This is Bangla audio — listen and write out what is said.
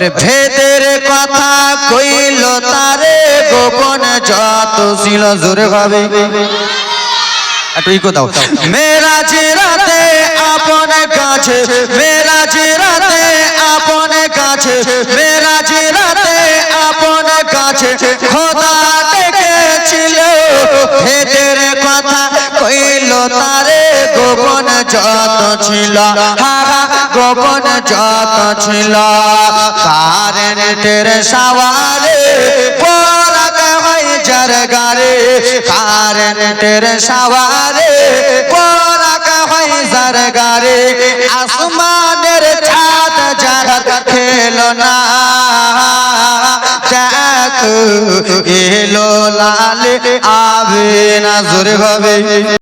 ওরে ভেদের কথা কইল তারে গোপন যত ছিল জোরে ভাবে একটু ইকো দাও মেরাজ রাতে আপন কাছে মেরাজ রাতে আপন কাছে মেরাজ রাতে আপন কাছে খোদা ডেকেছিল ভেদের কথা কইল তারে গোপন যত ছিল হারা গোপন যত ছিল কারেন্টের সাওয়ারে পরাগ হয় যার গারে কারেন্টের সাওয়ারে পরাগ হয় যার গারে আসমানের ছাদ যার খেলো না এলো লাল আবে না জোরে ভাবে